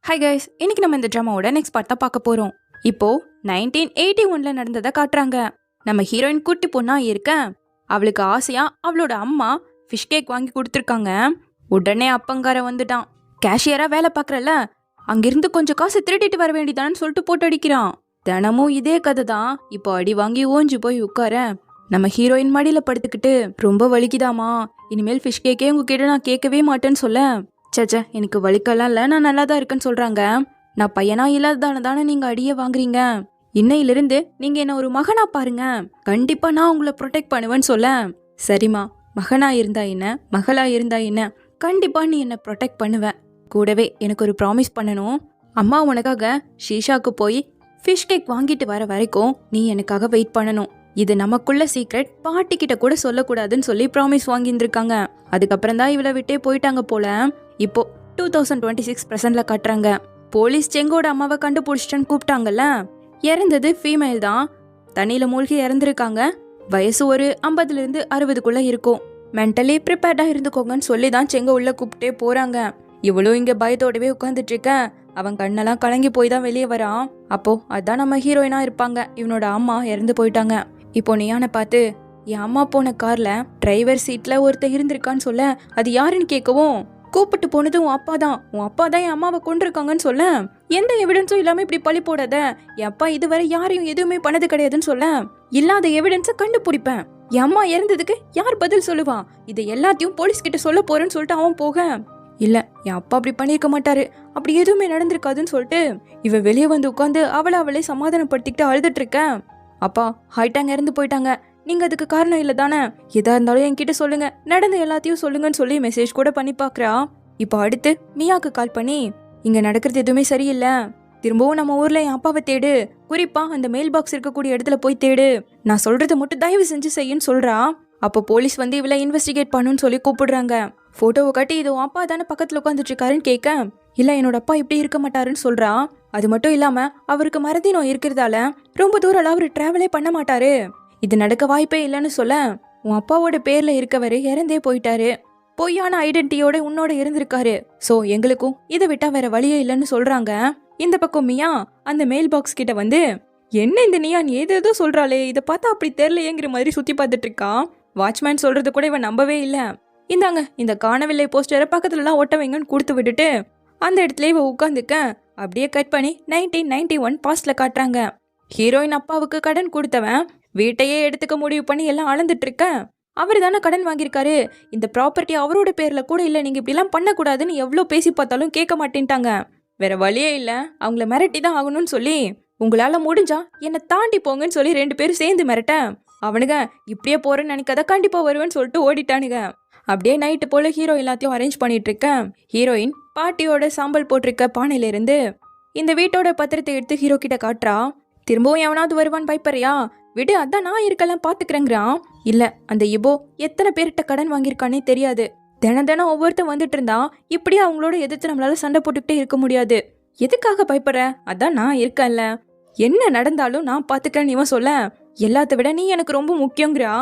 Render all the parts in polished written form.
Hi guys, இன்னைக்கு நம்ம இந்த ட்ராமாவோட நெக்ஸ்ட் பார்ட் தான் பார்க்க போறோம். இப்போ 1981ல நடந்ததை காட்டுறாங்க. நம்ம ஹீரோயின் குட்டி பொண்ணா இருக்க அவளுக்கு ஆசையா அவளோட அம்மா ஃபிஷ் கேக் வாங்கி கொடுத்துருக்காங்க. உடனே அப்பங்கார வந்துட்டான். கேஷியரா வேலை பார்க்கறல, அங்கிருந்து கொஞ்சம் காசு திருடிட்டு வர வேண்டியதான்னு சொல்லிட்டு போட்டு அடிக்கிறான். தினமும் இதே கதை தான். இப்போ அடி வாங்கி ஓஞ்சு போய் உட்கார நம்ம ஹீரோயின் மடியில படுத்துக்கிட்டு, ரொம்ப வலிக்குதாமா, இனிமேல் ஃபிஷ் கேக்கே உங்ககிட்ட நான் கேட்கவே மாட்டேன்னு சொல்ல, சேச்சே எனக்கு வலிக்கலாம் இல்லை, நான் நல்லா தான் இருக்கேன்னு சொல்றாங்க. நான் பையனா இல்லாததான தானே நீங்க அடியே வாங்குறீங்க. இன்னையிலிருந்து நீங்க என்ன ஒரு மகனா பாருங்க, கண்டிப்பா நான் உங்களை ப்ரொடெக்ட் பண்ணுவேன்னு சொல்ல, சரிம்மா, மகனா இருந்தா என்ன மகளா இருந்தா என்ன, கண்டிப்பா நீ என்ன ப்ரொடெக்ட் பண்ணுவ. கூடவே எனக்கு ஒரு ப்ராமிஸ் பண்ணணும். அம்மா உனக்காக ஷீஷாக்கு போய் ஃபிஷ் கேக் வாங்கிட்டு வர வரைக்கும் நீ எனக்காக வெயிட் பண்ணணும். இது நமக்குள்ள சீக்ரெட், பாட்டி கிட்ட கூட சொல்லக்கூடாதுன்னு சொல்லி ப்ராமிஸ் வாங்கியிருந்திருக்காங்க. அதுக்கப்புறம் தான் இவளை விட்டே போயிட்டாங்க போல. இப்போ 2026 பிரசன்ட்ல காட்டுறாங்க. போலீஸ் செங்கோட அம்மாவை கண்டுபிடிச்சிட்டேன்னு கூப்பிட்டாங்கல்ல. இறந்தது ஃபீமேல் தான். தண்ணியில மூழ்கி இறந்துருக்காங்க. வயசு ஒரு 50ல இருந்து 60க்குள்ள இருக்கும். மென்டலி ப்ரிப்பேர்டா இருந்துக்கோங்கன்னு சொல்லி தான் செங்க உள்ள கூப்பிட்டே போறாங்க. இவளும் இங்க பயத்தோடவே உட்காந்துட்டு இருக்க. அவன் கண்ணெல்லாம் கலங்கி போய் தான் வெளியே வரான். அப்போ அதான் நம்ம ஹீரோயினா இருப்பாங்க. இவனோட அம்மா இறந்து போயிட்டாங்க. இப்போ நியானை பார்த்து, என் அம்மா போன கார்ல டிரைவர் சீட்ல ஒருத்தர் இருந்திருக்கான்னு சொல்ல, அது யாருன்னு கேட்கவும், கூப்பிட்டு போனது உன் அப்பா தான், உன் அப்பா தான் என் அம்மாவை கொண்டிருக்காங்கன்னு சொல்ல, எந்த எவிடன்ஸும் இல்லாம இப்படி பழி போடாத, என் அப்பா இதுவரை யாரையும் எதுவுமே பண்ணது கிடையாதுன்னு சொல்ல, இல்லாத எவிடன்ஸை கண்டுபிடிப்பேன், என் அம்மா இறந்ததுக்கு யார் பதில் சொல்லுவா, இதை எல்லாத்தையும் போலீஸ் கிட்ட சொல்ல போறேன்னு சொல்லிட்டு அவன் போக, இல்ல என் அப்பா அப்படி பண்ணிருக்க மாட்டாரு, அப்படி எதுவுமே நடந்திருக்காதுன்னு சொல்லிட்டு இவ வெளியே வந்து உட்காந்து அவளே சமாதானப்படுத்திக்கிட்டு அழுதுட்டு இருக்க. அப்பா ஹைட்டாங்க இறந்து போயிட்டாங்க, நீங்க அதுக்கு காரணம் இல்லை தானே, எதா இருந்தாலும் என்கிட்ட சொல்லுங்க, நடந்த எல்லாத்தையும் சொல்லுங்கன்னு சொல்லி மெசேஜ் கூட பண்ணி பாக்குறா. இப்போ அடுத்து மியாக்கு கால் பண்ணி, இங்க நடக்கிறது எதுவுமே சரியில்லை, திரும்பவும் நம்ம ஊர்ல என் அப்பாவை தேடு, குறிப்பா அந்த மெயில் பாக்ஸ் இருக்கக்கூடிய இடத்துல போய் தேடு, நான் சொல்றதை மட்டும் தயவு செஞ்சு செய்யுன்னு சொல்றா. அப்போ போலீஸ் வந்து இவளை இன்வெஸ்டிகேட் பண்ணுன்னு சொல்லி கூப்பிடுறாங்க. போட்டோவை காட்டி இது அப்பா தானே பக்கத்துல உட்காந்துட்டு இருக்காருன்னு கேட்க, இல்ல என்னோட அப்பா இப்படி இருக்க மாட்டாருன்னு சொல்றா. அது மட்டும் இல்லாம அவருக்கு மறதி நோய் இருக்கிறதால ரொம்ப தூரம் அவரு டிராவலே பண்ண மாட்டாரு, இது நடக்க வாய்ப்பே இல்லைன்னு சொல்ல, உன் அப்பாவோட பேர்ல இருக்கவரு இறந்தே போயிட்டாரு, பொய்யான ஐடென்டிட்டியோட உன்னோட இருந்திருக்காரு, சோ எங்களுக்கும் இதை விட்டா வேற வழியே இல்லைன்னு சொல்றாங்க. இந்த பக்கம் மியா அந்த மெயில் பாக்ஸ் கிட்ட வந்து, என்ன இந்த நியான் ஏதேதோ சொல்றாளே, இதை பார்த்தா அப்படி தெரியலையேங்கிற மாதிரி சுத்தி பார்த்துட்டு இருக்கான். வாட்ச்மேன் சொல்றது கூட இவன் நம்பவே இல்லை. இந்தாங்க இந்த காணவில்லை போஸ்டரை பக்கத்துலலாம் ஒட்ட வைங்கன்னு கொடுத்து விட்டுட்டு அந்த இடத்துல இவ உட்காந்துக்க. அப்படியே கட் பண்ணி 1991 பாஸ்ட்ல காட்டுறாங்க. ஹீரோயின் அப்பாவுக்கு கடன் கொடுத்தவன் வீட்டையே எடுத்துக்க முடிவு பண்ணி எல்லாம் அளந்துட்டு இருக்க. அவரு தானே கடன் வாங்கியிருக்காரு, இந்த ப்ராப்பர்ட்டி அவரோட பேர்ல கூட இல்லை, நீங்க இப்படிலாம் பண்ணக்கூடாதுன்னு எவ்வளோ பேசி பார்த்தாலும் கேட்க மாட்டேன்ட்டாங்க. வேற வழியே இல்லை, அவங்கள மிரட்டி தான் ஆகணும்னு சொல்லி, உங்களால முடிஞ்சா என்னை தாண்டி போங்கன்னு சொல்லி 2 பேரும் சேர்ந்து மிரட்ட, அவனுங்க இப்படியே போறேன்னு நினைக்காத, கண்டிப்பா வருவேன்னு சொல்லிட்டு ஓடிட்டானுங்க. அப்படியே நைட்டு போல ஹீரோ எல்லாத்தையும் அரேஞ்ச் பண்ணிட்டு இருக்க. ஹீரோயின் பாட்டியோட சாம்பல் போட்டிருக்க பானையில இருந்து இந்த வீட்டோட பத்திரத்தை எடுத்து ஹீரோ கிட்ட காட்டுறா. திரும்பவும் எவனாவது வருவான்னு பயப்பறியா, விடு அதான் நான் இருக்கலாம் பாத்துக்கிறேங்கிறான். இல்ல அந்த இபோ எத்தனை பேர்கிட்ட கடன் வாங்கியிருக்கானே தெரியாது, தினம் ஒவ்வொருத்தன் வந்துட்டு இருந்தா இப்படியே அவங்களோட எதிர்த்து நம்மளால சண்டை போட்டுக்கிட்டே இருக்க முடியாது, எதுக்காக பயப்படுற, அதான் நான் இருக்கேன்ல, என்ன நடந்தாலும் நான் பாத்துக்கிறேன்னு இவன் சொல்ல, எல்லாத்த விட நீ எனக்கு ரொம்ப முக்கியங்கிறா.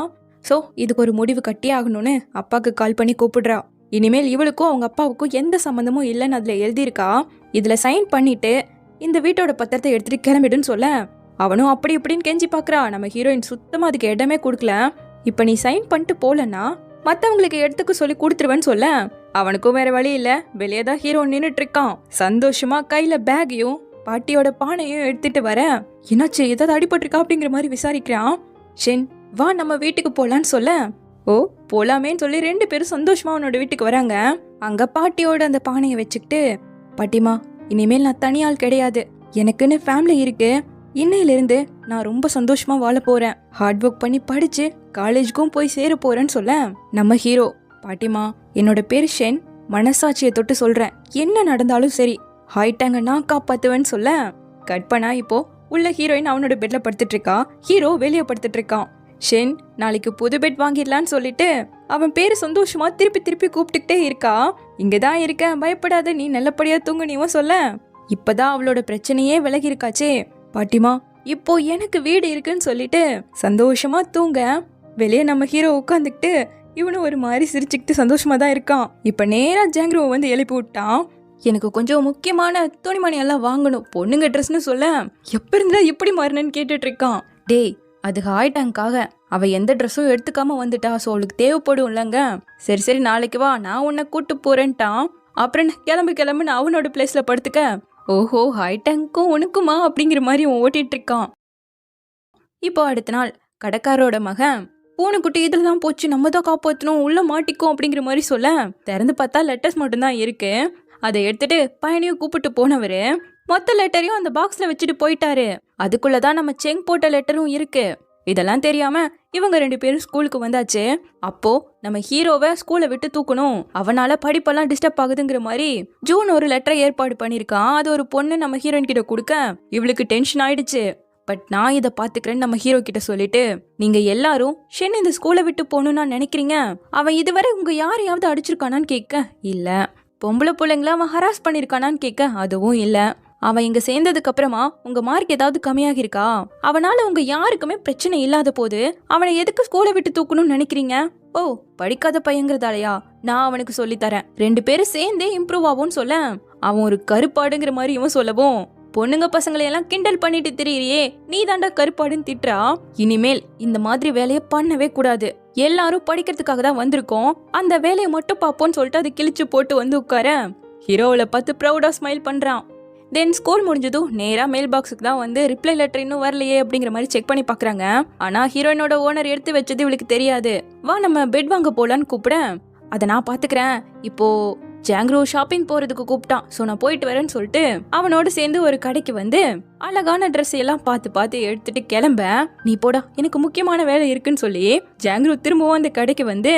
ஸோ இதுக்கு ஒரு முடிவு கட்டி ஆகணும்னு அப்பாவுக்கு கால் பண்ணி கூப்பிடுறா. இனிமேல் இவளுக்கும் அவங்க அப்பாவுக்கும் எந்த சம்மந்தமும் இல்லைன்னு அதில் எழுதியிருக்கா. இதில் சைன் பண்ணிட்டு இந்த வீட்டோட பத்திரத்தை எடுத்துட்டு கிளம்பிடுன்னு சொல்ல, அவனும் அப்படி இப்படின்னு கெஞ்சி பார்க்குறா. நம்ம ஹீரோயின் சுத்தமாக அதுக்கு இடமே கொடுக்கல. இப்போ நீ சைன் பண்ணிட்டு போலன்னா மற்றவங்களுக்கு எடுத்துக்க சொல்லி கொடுத்துருவேன்னு சொல்ல, அவனுக்கும் வேற வழி இல்லை. வெளியே தான் ஹீரோ நின்றுட்டு இருக்கான். சந்தோஷமா கையில் பேக்கையும் பாட்டியோட பானையும் எடுத்துட்டு வர, என்னாச்சு ஏதாவது அடிபட்டிருக்கா அப்படிங்கிற மாதிரி விசாரிக்கிறான். ஷென் வா நம்ம வீட்டுக்கு போலான்னு சொல்ல, ஓ போலாமேன்னு சொல்லி 2 பேரும் சந்தோஷமா அவனோட வீட்டுக்கு வராங்க. அங்க பாட்டியோட அந்த பானையை வச்சுக்கிட்டு, பாட்டிமா இனிமேல் நான் தனியால் கிடையாது, எனக்குன்னு ஃபேமிலி இருக்கு, இன்னையிலிருந்து நான் ரொம்ப சந்தோஷமா வாழ போறேன், ஹார்ட் ஒர்க் பண்ணி படிச்சு காலேஜுக்கும் போய் சேர போறேன்னு சொல்ல, நம்ம ஹீரோ, பாட்டிமா என்னோட பேர் ஷென், மனசாட்சியை தொட்டு சொல்றேன், என்ன நடந்தாலும் சரி ஹாய்ட்டாங்க நான் காப்பாத்துவேன்னு சொல்ல, கட் பண்ணா இப்போ உள்ள ஹீரோயின் அவனோட பெட்ல படுத்துட்டு இருக்கா, ஹீரோ வெளியே படுத்துட்டு இருக்கான். ஷென் நாளைக்கு புது பெட் வாங்கிடலான்னு சொல்லிட்டு அவன் பேரு சந்தோஷமா திருப்பி கூப்பிட்டுக்கிட்டே இருக்கா. இங்கதான் இருக்க பயப்படாத, நீ நல்லபடியா தூங்குனியும் சொல்ல, இப்பதான் அவளோட பிரச்சனையே விலகி இருக்காச்சே, பாட்டிமா இப்போ எனக்கு வீடு இருக்குன்னு சொல்லிட்டு சந்தோஷமா தூங்க. வெளியே நம்ம ஹீரோ உட்காந்துக்கிட்டு இவனு ஒரு மாதிரி சிரிச்சுக்கிட்டு சந்தோஷமா தான் இருக்கான். இப்ப நேரா ஜாங்கிரோவை வந்து எழுப்பி விட்டான். எனக்கு கொஞ்சம் முக்கியமான துணிமணி எல்லாம் வாங்கணும், பொண்ணுங்க ட்ரெஸ்னு சொல்ல. எப்ப இருந்தா எப்படி மாறினு கேட்டுட்டு இருக்கான். டேய், அது ஆயிட்டாங்காக அவ எந்த ட்ரெஸ்ஸும் எடுத்துக்காம வந்துட்டா, ஸோ அவளுக்கு தேவைப்படும் இல்லைங்க. சரி சரி நாளைக்கு வா, நான் உன்னை கூட்டு போறேன்ட்டான். அப்புறம் கிளம்பு நான் அவனோட பிளேஸ்ல படுத்துக்க. ஓஹோ, ஹைட்டங்க்கும் உனக்குமா அப்படிங்கிற மாதிரி அவன் ஓட்டிட்டு இருக்கான். இப்போ அடுத்த நாள் கடைக்காரோட மகன், பூனைக்குட்டி இதில் தான் போச்சு, நம்ம தான் காப்பாற்றணும், உள்ள மாட்டிக்கும் அப்படிங்கிற மாதிரி சொல்ல, திறந்து பார்த்தா லெட்டர்ஸ் மட்டும்தான் இருக்கு. அதை எடுத்துட்டு பையனையும் கூப்பிட்டு போனவர் மொத்த லெட்டரையும் அந்த பாக்ஸ்ல வச்சுட்டு போயிட்டாரு. அதுக்குள்ளதான் நம்ம செங் போட்ட லெட்டரும் இருக்கு. இதெல்லாம் தெரியாம இவங்க 2 பேரும் ஸ்கூலுக்கு வந்தாச்சு. அப்போ நம்ம ஹீரோவை ஸ்கூலை விட்டு தூக்கணும், அவனால படிப்பெல்லாம் டிஸ்டர்ப் ஆகுதுங்கிற மாதிரி ஜூன் ஒரு லெட்டரை ஏற்பாடு பண்ணிருக்கான். அது ஒரு பொண்ணு நம்ம ஹீரோயின் கிட்ட கொடுக்க இவளுக்கு டென்ஷன் ஆயிடுச்சு. பட் நான் இதை பாத்துக்கிறேன்னு நம்ம ஹீரோ கிட்ட சொல்லிட்டு, நீங்க எல்லாரும் ஷென் இந்த ஸ்கூலை விட்டு போகணும்னு நினைக்கிறீங்க, அவன் இதுவரை உங்க யாரையாவது அடிச்சிருக்கானான்னு கேட்க, இல்ல. பொம்பளை பிள்ளைங்கள அவன் ஹராஸ் பண்ணிருக்கானான்னு கேட்க, அதுவும் இல்ல. அவன் இங்க சேர்ந்ததுக்கு அப்புறமா உங்க மார்க் ஏதாவது கம்மியாகி இருக்கா, அவனால உங்க யாருக்குமே பிரச்சனை இல்லாத போது அவனை எதுக்கு ஸ்கூலை விட்டு தூக்கணும்னு நினைக்கிறீங்க? ஓ, படிக்காத பையங்கிறதாலயா? நான் அவனுக்கு சொல்லி தரேன், 2 பேரும் சேர்ந்தே இம்ப்ரூவ் ஆகும்னு சொல்ல, அவன் ஒரு கருப்பாடுங்கிற மாதிரி இவன் சொல்லவும், பொண்ணுங்க பசங்களை எல்லாம் கிண்டல் பண்ணிட்டு திரியிறியே, நீ தாண்டா கருப்பாடுன்னு திட்டுறா. இனிமேல் இந்த மாதிரி வேலையை பண்ணவே கூடாது, எல்லாரும் படிக்கிறதுக்காக தான் வந்திருக்கோம், அந்த வேலையை மட்டும் பார்ப்போம்னு சொல்லிட்டு அதை கிழிச்சு போட்டு வந்து உட்கார ஹீரோவில் பார்த்து ப்ரௌடா ஸ்மைல் பண்றான். தென் ஸ்கூல் முடிஞ்சதும் நேரா மெயில் பாக்ஸுக்கு தான் வந்து ரிப்ளை லெட்டர் இன்னும் வரலையே அப்படிங்கிற மாதிரி செக் பண்ணி பாக்குறாங்க. ஆனா ஹீரோயினோட ஓனர் எடுத்து வச்சது இவளுக்கு தெரியாது. வா நம்ம பெட் வாங்க போலான்னு கூப்பிட, அதை நான் பாத்துக்கிறேன், இப்போ ஜாங்க்ரோ ஷாப்பிங் போறதுக்கு கூப்பிட்டான், ஸோ நான் போயிட்டு வரேன்னு சொல்லிட்டு அவனோட சேர்ந்து ஒரு கடைக்கு வந்து அழகான ட்ரெஸ் எல்லாம் பார்த்து எடுத்துட்டு கிளம்ப, நீ போடா எனக்கு முக்கியமான வேலை இருக்குன்னு சொல்லி ஜாங்க்ரோ திரும்பவும் அந்த கடைக்கு வந்து,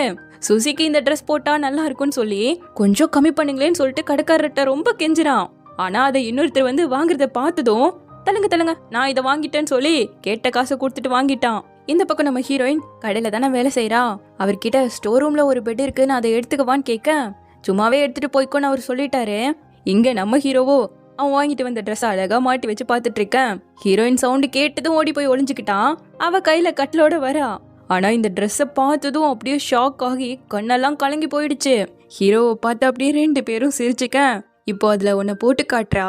சுசிக்கு இந்த ட்ரெஸ் போட்டா நல்லா இருக்கும்னு சொல்லி கொஞ்சம் கம்மி பண்ணுங்களேன்னு சொல்லிட்டு கடைக்காரர்கிட்ட ரொம்ப கெஞ்சுறான். ஆனா அதை இன்னொருத்தர் வந்து வாங்குறத பார்த்ததும், தள்ளுங்க நான் இதை வாங்கிட்டேன்னு சொல்லி கேட்ட காசை கொடுத்துட்டு வாங்கிட்டான். இந்த பக்கம் நம்ம ஹீரோயின் கடையில தானே வேலை செய்யறா. அவர்கிட்ட ஸ்டோர் ரூம்ல ஒரு பெட் இருக்குன்னு அதை எடுத்துக்கவான்னு கேட்க, சும்மாவே எடுத்துட்டு போய்க்கோன்னு அவர் சொல்லிட்டாரு. இங்க நம்ம ஹீரோவோ அவன் வாங்கிட்டு வந்த ட்ரெஸ் அழகா மாட்டி வச்சு பாத்துட்டு இருக்கேன். ஹீரோயின் சவுண்டு கேட்டதும் ஓடி போய் ஒளிஞ்சுக்கிட்டான். அவ கையில கட்டிலோட வரா. ஆனா இந்த ட்ரெஸ்ஸை பார்த்ததும் அப்படியே ஷாக் ஆகி கண்ணெல்லாம் கலங்கி போயிடுச்சு. ஹீரோவை பார்த்து அப்படியே 2 பேரும் சிரிச்சுக்க, இப்போ அதுல உன்னை போட்டு காட்டுறா,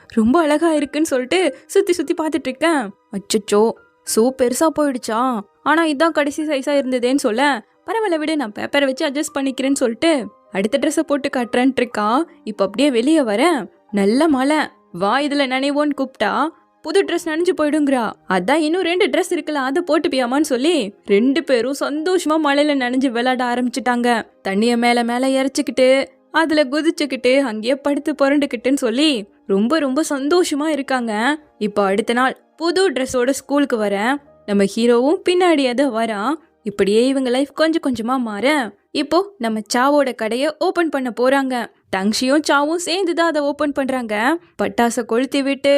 ரொம்ப அழகா இருக்குன்னு சொல்லிட்டு சுத்தி பார்த்துட்டு இருக்கேன். அச்சோ, சோ பெருசா போயிடுச்சா, ஆனா இதான் கடைசி சைஸா இருந்ததேன்னு சொல்ல, பரவாயில்ல விடு நான் பேப்பரை வச்சு அட்ஜஸ்ட் பண்ணிக்கிறேன்னு சொல்லிட்டு அடுத்த ட்ரெஸ்ஸை போட்டு காட்டுறேன்ட்டு இருக்கான். இப்போ அப்படியே வெளியே வர நல்ல மழை, வா இதுல நினைவோன்னு கூப்பிட்டா புது ட்ரெஸ் நனைஞ்சு போயிடுங்கிறா. அதான் இன்னும் 2 ட்ரெஸ் இருக்குல்ல, அதை போட்டு பியாமான்னு சொல்லி 2 பேரும் சந்தோஷமா மழையில நனைஞ்சு விளையாட ஆரம்பிச்சுட்டாங்க. தண்ணிய மேல இறைச்சிக்கிட்டு அதுல குதிச்சுக்கிட்டு அங்கேயே படுத்து புரண்டுக்கிட்டுன்னு சொல்லி ரொம்ப சந்தோஷமா இருக்காங்க. இப்போ அடுத்த நாள் புது ட்ரெஸ்ஸோட ஸ்கூலுக்கு வர நம்ம ஹீரோவும் பின்னாடியே தான் வரான். இப்படியே இவங்க லைஃப் கொஞ்சமா மாற இப்போ நம்ம சாவோட கடையை ஓபன் பண்ண போறாங்க. தங்ஷியும் சாவும் சேர்ந்துதான் அதை ஓபன் பண்றாங்க. பட்டாசை கொளுத்தி விட்டு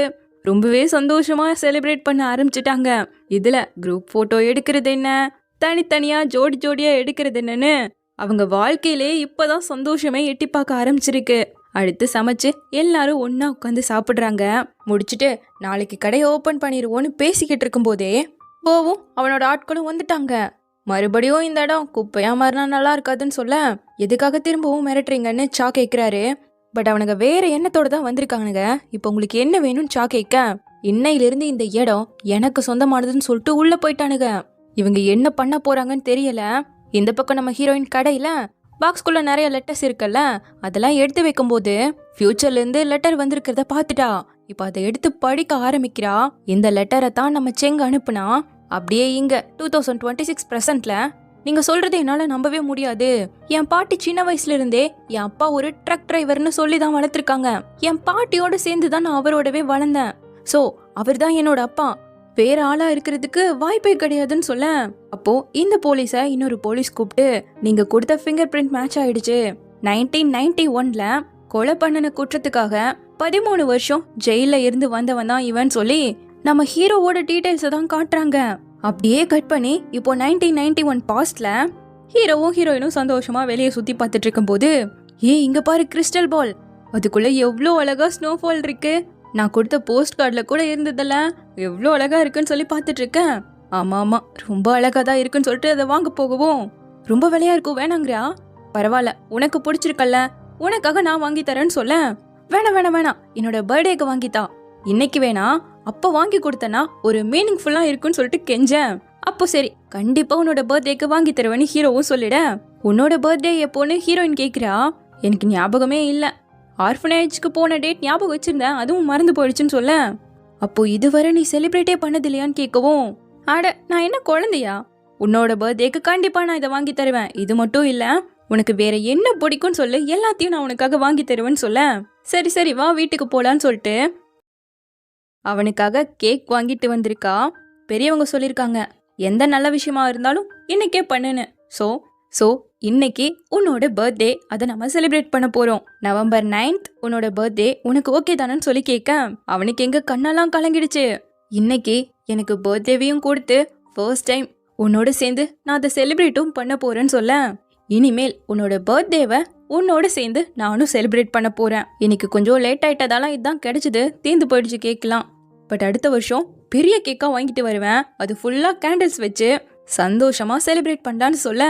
ரொம்பவே சந்தோஷமா செலிப்ரேட் பண்ண ஆரம்பிச்சுட்டாங்க. இதுல குரூப் போட்டோ எடுக்கிறது என்ன, தனித்தனியா ஜோடியா எடுக்கிறது என்னன்னு அவங்க வாழ்க்கையிலே இப்பதான் சந்தோஷமே எட்டி பார்க்க ஆரம்பிச்சிருக்கு. அடுத்து சமைச்சு எல்லாரும் ஒன்னா உட்காந்து சாப்பிடுறாங்க. முடிச்சுட்டு நாளைக்கு கடையை ஓபன் பண்ணிடுவோன்னு பேசிக்கிட்டு இருக்கும் போதே போவும் அவனோட ஆட்களும் வந்துட்டாங்க. மறுபடியும் இந்த இடம் குப்பையா மாறினா நல்லா இருக்காதுன்னு சொல்ல, எதுக்காக திரும்பவும் மிரட்டுறீங்கன்னு சா கேட்கிறாரு. பட் அவனுங்க வேற எண்ணத்தோட தான் வந்திருக்கானுங்க. இப்போ உங்களுக்கு என்ன வேணும்னு சா கேட்க, இன்னையிலிருந்து இந்த இடம் எனக்கு சொந்தமானதுன்னு சொல்லிட்டு உள்ள போயிட்டானுங்க. இவங்க என்ன பண்ண போறாங்கன்னு தெரியல. இந்த பக்கம் நம்ம ஹீரோயின் கடையில பாக்ஸ்குள்ள நிறைய லெட்டர்ஸ் இருக்குல்ல, அதெல்லாம் எடுத்து வைக்கும் போது ஃபியூச்சர்ல இருந்து லெட்டர் வந்திருக்கிறத பாத்துட்டா. இப்ப அதை எடுத்து படிக்க ஆரம்பிக்கிறா. இந்த லெட்டரை தான் நம்ம செங்க அனுப்புனா, அப்படியே இங்க 2026 பிரசன்ட்ல நீங்க சொல்றது என்னால நம்பவே முடியாது. என் பாட்டி சின்ன வயசுல இருந்தே என் அப்பா ஒரு ட்ரக் டிரைவர்னு சொல்லிதான் வளர்த்திருக்காங்க. என் பாட்டியோட சேர்ந்துதான் நான் அவரோடவே வளர்ந்தேன். சோ அவர் தான் என்னோட அப்பா, வேற ஆளா இருக்கிறதுக்கு வாய்ப்பே கிடையாதுன்னு சொல்ல, அப்போ இந்த போலீஸ இன்னொரு போலீஸ் கூப்பிட்டு, நீங்க கொடுத்த ஃபிங்கர் பிரிண்ட் மேட்ச் ஆயிடுச்சு, 1991ல கொலை பண்ணன குற்றத்துக்காக 13 வருஷம் ஜெயில இருந்து வந்தவன் தான் இவன் சொல்லி நம்ம ஹீரோவோட டீடைல்ஸை தான் காட்டுறாங்க. அப்படியே கட் பண்ணி இப்போ 1991 பாஸ்ட்ல ஹீரோவும் ஹீரோயினும் சந்தோஷமா வெளியே சுத்தி பார்த்துட்டு இருக்கும் போது, இங்க பாரு கிறிஸ்டல் பால், அதுக்குள்ள எவ்வளோ அழகா ஸ்னோஃபால் இருக்கு, நான் கொடுத்த போஸ்ட் கார்டில் கூட இருந்ததில்ல, எவ்வளோ அழகா இருக்குன்னு சொல்லி பார்த்துட்டு இருக்கேன். ஆமா ரொம்ப அழகா தான் இருக்குன்னு சொல்லிட்டு அதை வாங்க போகவும், ரொம்ப விலையா இருக்கும் வேணாங்கிறா. பரவாயில்ல உனக்கு பிடிச்சிருக்கல்ல, உனக்காக நான் வாங்கி தரேன்னு சொல்ல, வேணாம் வேணாம் வேணாம், என்னோட பர்த்டேக்கு வாங்கித்தா. இன்னைக்கு வேணா, அப்ப வாங்கி கொடுத்தனா ஒரு மீனிங்ஃபுல்லா இருக்குன்னு சொல்லிட்டு கெஞ்சேன். அப்போ சரி, கண்டிப்பா உன்னோட பர்த்டேக்கு வாங்கி தருவேன்னு ஹீரோவும் சொல்லிட. உன்னோட பர்த்டே எப்போன்னு ஹீரோயின் கேக்குறா. எனக்கு ஞாபகமே இல்ல. ஆர்ஃபனேஜ்க்கு போன டேட் ஞாபகம் வச்சிருந்தேன், அதுவும் மறந்து போயிடுச்சுன்னு சொல்ல. அப்போ இதுவரை நீ செலிப்ரேட்டே பண்ணது இல்லையான்னு கேட்கவும், அட நான் என்ன குழந்தையா, உன்னோட பர்த்டேக்கு கண்டிப்பா நான் இதை வாங்கி தருவேன். இது மட்டும் இல்ல, உனக்கு வேற என்ன பிடிக்கும்னு சொல்லு, எல்லாத்தையும் நான் உனக்காக வாங்கி தருவேன்னு சொல்ல. சரி சரி வா வீட்டுக்கு போலான்னு சொல்லிட்டு அவனுக்காக கேக் வாங்கிட்டு வந்திருக்கா. பெரியவங்க சொல்லியிருக்காங்க, எந்த நல்ல விஷயமா இருந்தாலும் இன்னைக்கே பண்ணுன்னு. சோ சோ இன்னைக்கு உன்னோட பர்த்டே, அதை நம்ம செலிப்ரேட் பண்ண போறோம். நவம்பர் 9th உன்னோட பர்த்டே, உனக்கு ஓகே தானன்னு சொல்லி கேட்க அவனுக்கு எங்க கண்ணெல்லாம் கலங்கிடுச்சு. இன்னைக்கு எனக்கு பர்த்டேவையும் கொடுத்து ஃபர்ஸ்ட் டைம் உன்னோட சேர்ந்து நான் அதை செலிப்ரேட்டும் பண்ண போறேன்னு சொல்ல. இனிமேல் உன்னோட பர்த்டேவை உன்னோட சேர்ந்து நானும் செலிப்ரேட் பண்ண போறேன். இன்னைக்கு கொஞ்சம் லேட் ஆயிட்டதால இதுதான் கிடைச்சது, தீர்ந்து போயிடுச்சு கேட்கலாம். பட் அடுத்த வருஷம் பெரிய கேக்கா வாங்கிட்டு வருவேன், அது ஃபுல்லா கேண்டில்ஸ் வச்சு சந்தோஷமா செலிப்ரேட் பண்ணலான்னு சொல்ல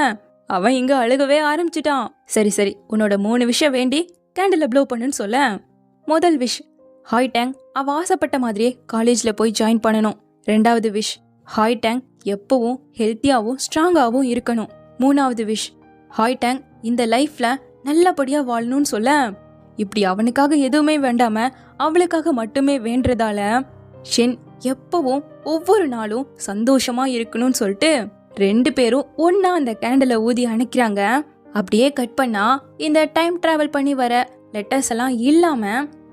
அவன் இங்க அழுகவே ஆரம்பிச்சிட்டான். சரி சரி, உன்னோட 3 விஷயம் வேண்டி கேண்டில ப்ளோ பண்ணுன்னு சொல்ல. முதல் விஷ், ஹாய் டேங் அவ ஆசைப்பட்ட மாதிரியே காலேஜ்ல போய் ஜாயின் பண்ணணும். 2வது விஷ், ஹாய் டேங் எப்பவும் ஹெல்த்தியாவும் ஸ்ட்ராங்காவும் இருக்கணும். 3வது விஷ், ஹாய் டேங் இந்த லைஃப்ல நல்லபடியா வாழணும்னு சொல்ல. இப்படி அவனுக்காக எதுவுமே வேண்டாம அவளுக்காக மட்டுமே வேண்டதால ஷென் எப்பவும் ஒவ்வொரு நாளும் சந்தோஷமா இருக்கணும்னு சொல்லிட்டு 2 பேரும் ஒன்னா அந்த கேண்டில ஊதி அணைக்கிறாங்க. அப்படியே கட் பண்ணா இந்த டைம் டிராவல் பண்ணி வர லெட்டர்ஸ் எல்லாம் இல்லாம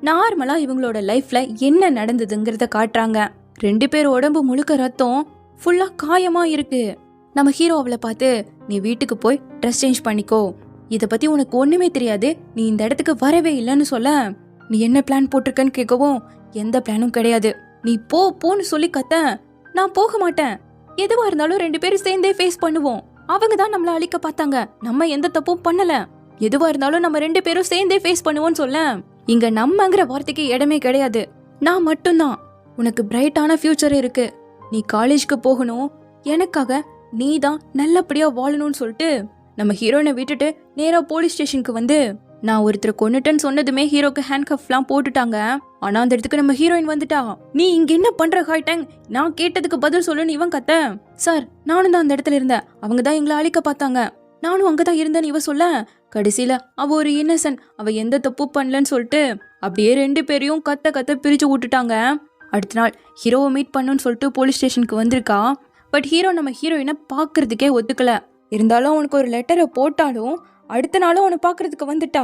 நார்மலா இவங்களோட லைஃப்ல என்ன நடந்ததுங்கிறத காட்டுறாங்க. 2 பேர் உடம்பு முழுக்க ரத்தம், ஃபுல்லா காயமா இருக்கு. நம்ம ஹீரோ அவளை பார்த்து, நீ வீட்டுக்கு போய் ட்ரெஸ் சேஞ்ச் பண்ணிக்கோ, இத பத்தி உனக்கு ஒண்ணுமே தெரியாது, நீ இந்த இடத்துக்கு வரவே இல்லைன்னு சொல்ல. நீ என்ன பிளான் போட்டிருக்கன்னு கேட்கவும், எந்த பிளானும் கிடையாது, நீ போன்னு சொல்லி கத்த. நான் போக மாட்டேன், எதுவா இருந்தாலும் 2 பேரும் சேர்ந்தே ஃபேஸ் பண்ணுவோம். அவங்க தான் நம்மள அழிக்க பார்த்தாங்க, நம்ம எந்த தப்பும் பண்ணல. எதுவா இருந்தாலும் நம்ம 2 பேரும் சேர்ந்தே ஃபேஸ் பண்ணுவோம்னு சொல்ல. இங்க நம்மங்கிற வார்த்தைக்கு இடமே கிடையாது. நான் மட்டும்தான். உனக்கு பிரைட்டான ஃபியூச்சர் இருக்கு, நீ காலேஜ்க்கு போகணும், எனக்காக நீ தான் நல்லபடியா வாழணும்னு சொல்லிட்டு நம்ம ஹீரோயினை விட்டுட்டு நேரா போலீஸ் ஸ்டேஷனுக்கு வந்து, நான் ஒருத்தரை கொன்னுட்டேன்னு சொன்னதுமே ஹீரோக்கு ஹேண்ட் கஃப்லாம் போட்டுட்டாங்க. ஆனா அந்த இடத்துக்கு நம்ம ஹீரோயின் வந்துட்டா. நீ இங்க என்ன பண்ற ஹாய் டேங், நான் கேட்டதுக்கு பதில் சொல்லுன்னு இவன் கத்த. சார் நானும் தான் அந்த இடத்துல இருந்தேன், அவங்க தான் எங்களை அழிக்க பார்த்தாங்க, நானும் அங்கதான் இருந்தேன்னு இவ சொல்ல. கடைசியில அவ ஒரு இன்னசென்ட், அவ எந்த தப்பு பண்ணலன்னு சொல்லிட்டு அப்படியே 2 பேரையும் கத்த பிரிச்சு விட்டுட்டாங்க. அடுத்த நாள் ஹீரோவை மீட் பண்ணுன்னு சொல்லிட்டு போலீஸ் ஸ்டேஷனுக்கு வந்திருக்கா. பட் ஹீரோ நம்ம ஹீரோயினை பாக்குறதுக்கே ஒத்துக்கல. இருந்தாலும் அவனுக்கு ஒரு லெட்டரை போட்டாலும் அடுத்த நாளும் அவனை பாக்குறதுக்கு வந்துட்டா.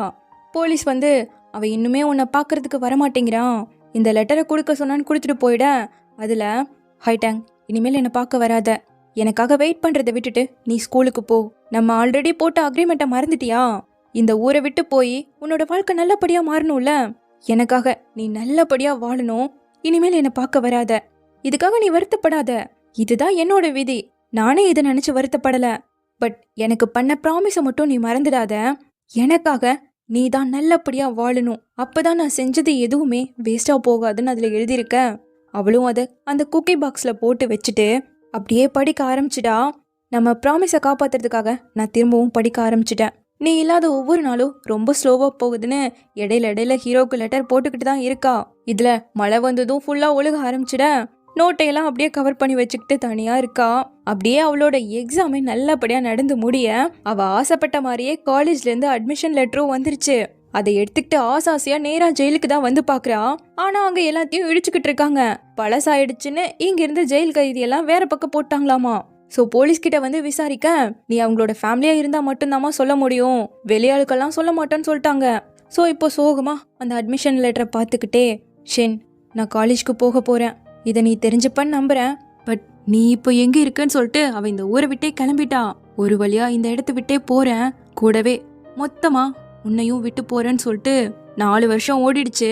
போலீஸ் வந்து, அவ இன்னுமே உன்னை பாக்குறதுக்கு வரமாட்டேங்கிறான், இந்த லெட்டரை கொடுக்க சொன்னான்னு கொடுத்துட்டு போயிட. அதுல, ஹாய் டேங் இனிமேல் என்னை பார்க்க வராத, எனக்காக வெயிட் பண்றதை விட்டுட்டு நீ ஸ்கூலுக்கு போ, நம்ம ஆல்ரெடி போட்ட அக்ரிமெண்ட்டை மறந்துட்டியா, இந்த ஊரை விட்டு போய் உன்னோட வாழ்க்கை நல்லபடியா மாறணும்ல, எனக்காக நீ நல்லபடியா வாழணும், இனிமேல் என்னை பார்க்க வராத, இதுக்காக நீ வருத்தப்படாத, இதுதான் என்னோட விதி, நானே இதை நினைச்சு வருத்தப்படல, பட் எனக்கு பண்ண ப்ராமிஸை மட்டும் நீ மறந்துடாத, எனக்காக நீ தான் நல்லபடியா வாழணும், அப்பதான் நான் செஞ்சது எதுவுமே வேஸ்டா போகாதுன்னு அதுல எழுதியிருக்க. அவளும் அதை அந்த குக்கி பாக்ஸ்ல போட்டு வச்சுட்டு அப்படியே படிக்க ஆரம்பிச்சிட்டா. நம்ம ப்ராமிஸை காப்பாத்துறதுக்காக நான் திரும்பவும் படிக்க ஆரம்பிச்சிட்டேன், நீ இல்லாத ஒவ்வொரு நாளும் ரொம்ப ஸ்லோவா போகுதுன்னு இடையில ஹீரோக்கு லெட்டர் போட்டுக்கிட்டு தான் இருக்கா. இதுல மழை வந்ததும் ஃபுல்லா ஒழுக ஆரம்பிச்சிட நோட்டையெல்லாம் அப்படியே கவர் பண்ணி வச்சுக்கிட்டு தனியா இருக்கா. அப்படியே அவளோட எக்ஸாமே நல்லபடியா நடந்து முடிய அவ ஆசைப்பட்ட மாதிரியே காலேஜ்ல இருந்து அட்மிஷன் லெட்டரும் வந்துருச்சு. அதை எடுத்துக்கிட்டு ஆசாசியா நேரா ஜெயிலுக்கு தான் வந்து பாக்குறா. ஆனா அங்க எல்லாத்தையும் இடிச்சுக்கிட்டு இருக்காங்க. பழசாயிடுச்சுன்னு இங்க இருந்து ஜெயில் கைதி எல்லாம் வேற பக்கம் போட்டாங்களாமா. சோ போலீஸ் கிட்ட வந்து விசாரிக்க, நீ அவங்களோட ஃபேமிலியா இருந்தா மட்டும்தாமா சொல்ல முடியும், வெளியாளுக்கெல்லாம் சொல்ல மாட்டேன்னு சொல்லிட்டாங்க. சோ இப்போ சோகமா அந்த அட்மிஷன் லெட்டரை பார்த்துக்கிட்டே, ஷென் நான் காலேஜ்க்கு போக போறேன், இதை நீ தெரிஞ்சுப்பன்னு நம்புறேன், பட் நீ இப்போ எங்க இருக்குன்னு சொல்லிட்டு அவ இந்த ஊரை விட்டே கிளம்பிட்டா. ஒரு வழியா இந்த இடத்த விட்டே போறேன், கூடவே மொத்தமா உன்னையும் விட்டு போறேன்னு சொல்லிட்டு 4 வருஷம் ஓடிடுச்சு.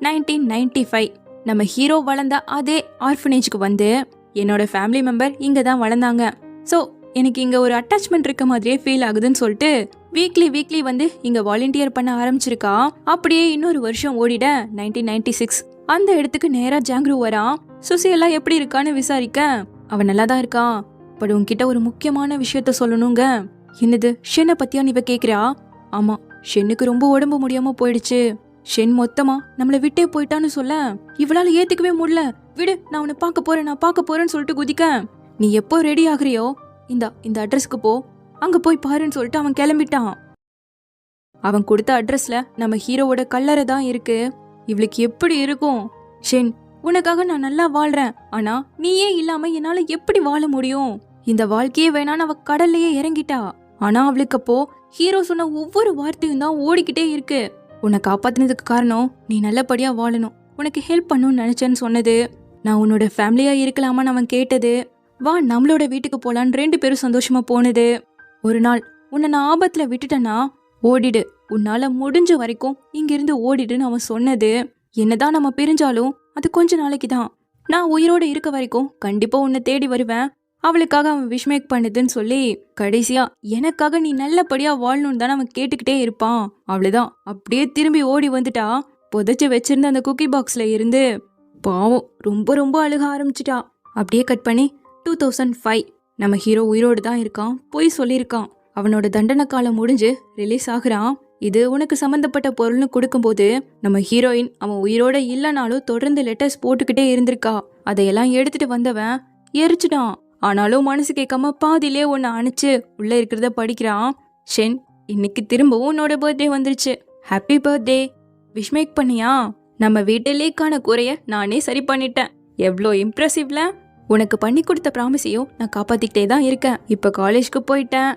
1995 நம்ம ஹீரோ வளர்ந்த அதே ஆர்ஃபனேஜ்க்கு வந்து என்னோட ஃபேமிலி மெம்பர் இங்க தான் வளர்ந்தாங்க. ஸோ எனக்கு இங்க ஒரு அட்டாச்மெண்ட் இருக்க மாதிரியே ஃபீல் ஆகுதுன்னு சொல்லிட்டு வீக்லி வந்து இங்க வாலண்டியர் பண்ண ஆரம்பிச்சிருக்கா. அப்படியே இன்னொரு வருஷம் ஓடிட 1996 அந்த இடத்துக்கு நேரா ஜாங்க்ரூ வரான். சுசி எல்லாம் எப்படி இருக்கான்னு விசாரிக்க, அவன் நல்லா தான் இருக்கான், பட் உன்கிட்ட ஒரு முக்கியமான விஷயத்த சொல்லணுங்க. என்னது, ஷென்னை பத்தியா நீ கேக்குறா? ஆமா, ஷென்னுக்கு ரொம்ப உடம்பு முடியாம போயிடுச்சு, ஷென் மொத்தமா நம்மள விட்டே போயிட்டான்னு சொல்ல இவளால ஏத்துக்கவே முடியல. விடு, நான் உன்னை பார்க்க போறேன்னு சொல்லிட்டு குதிக்க, நீ எப்போ ரெடி ஆகுறியோ இந்த அட்ரஸ்க்கு போ, அங்க போய் பாருன்னு சொல்லிட்டு அவன் கிளம்பிட்டான். அவன் கொடுத்த அட்ரஸ்ல நம்ம ஹீரோவோட கல்லறை தான் இருக்கு. இவளுக்கு எப்படி இருக்கும்? ஷென், உனக்காக நான் நல்லா வாழ்றேன், ஆனா நீயே இல்லாம என்னால எப்படி வாழ முடியும்? இந்த வாழ்க்கையே வேணான்னு அவ கடல்லையே இறங்கிட்டா. ஆனா அவளுக்கு அப்போ ஹீரோ சொன்ன ஒவ்வொரு வார்த்தையும் தான் ஓடிக்கிட்டே இருக்கு. உன்னை காப்பாத்தினதுக்கு காரணம் நீ நல்லபடியா வாழணும், உனக்கு ஹெல்ப் பண்ணணும்னு நினைச்சேன்னு சொன்னது, நான் உன்னோட ஃபேமிலியா இருக்கலாமான்னு அவன் கேட்டது, வா நம்மளோட வீட்டுக்கு போலான்னு 2 பேரும் சந்தோஷமா போனது. ஒரு நாள் உன்னை நான் ஆபத்துல விட்டுட்டேன்னா ஓடிடு, உன்னால முடிஞ்ச வரைக்கும் இங்கிருந்து ஓடிடுன்னு அவன் சொன்னது. என்னதான் நம்ம பிரிஞ்சாலும் அது கொஞ்ச நாளைக்கு தான், நான் உயிரோட இருக்க வரைக்கும் கண்டிப்பா உன்னை தேடி வருவேன், அவளுக்காக அவன் விஷ்மேக் பண்ணுதுன்னு சொல்லி கடைசியா எனக்காக நீ நல்லபடியா வாழணும்னு தானே அவன் கேட்டுக்கிட்டே இருப்பான். அவ்வளவுதான், அப்படியே திரும்பி ஓடி வந்துட்டா. புதைச்சு வச்சிருந்த அந்த குக்கி பாக்ஸ்ல இருந்து பாவம் ரொம்ப ரொம்ப அழுக ஆரம்பிச்சிட்டா. அப்படியே கட் பண்ணி 2005 நம்ம ஹீரோ உயிரோடு தான் இருக்கான், போய் சொல்லியிருக்கான். அவனோட தண்டனை காலம் முடிஞ்சு ரிலீஸ் ஆகுறான். இது உனக்கு சம்பந்தப்பட்ட பொருள்னு கொடுக்கும்போது நம்ம ஹீரோயின் அவன் உயிரோட இல்லைனாலும் தொடர்ந்து லெட்டர்ஸ் போட்டுக்கிட்டே இருந்திருக்கா. அதையெல்லாம் எடுத்துட்டு வந்தவன் எரிச்சிட்டான். ஆனாலும் மனசு கேட்காம பாதியிலே ஒன்னு அணைச்சு உள்ள இருக்கிறத படிக்கிறான். ஷென், இன்னைக்கு திரும்பவும் உன்னோட பர்த்டே வந்துருச்சு, ஹாப்பி பர்த்டே. விஷ்மேக் பண்ணியா? நம்ம வீட்டிலேக்கான குறைய நானே சரி பண்ணிட்டேன். எவ்வளோ இம்ப்ரெசிவ்ல. உனக்கு பண்ணி கொடுத்த ப்ராமிஸையும் நான் காப்பாத்திக்கிட்டே தான் இருக்கேன். இப்ப காலேஜ்க்கு போயிட்டேன்,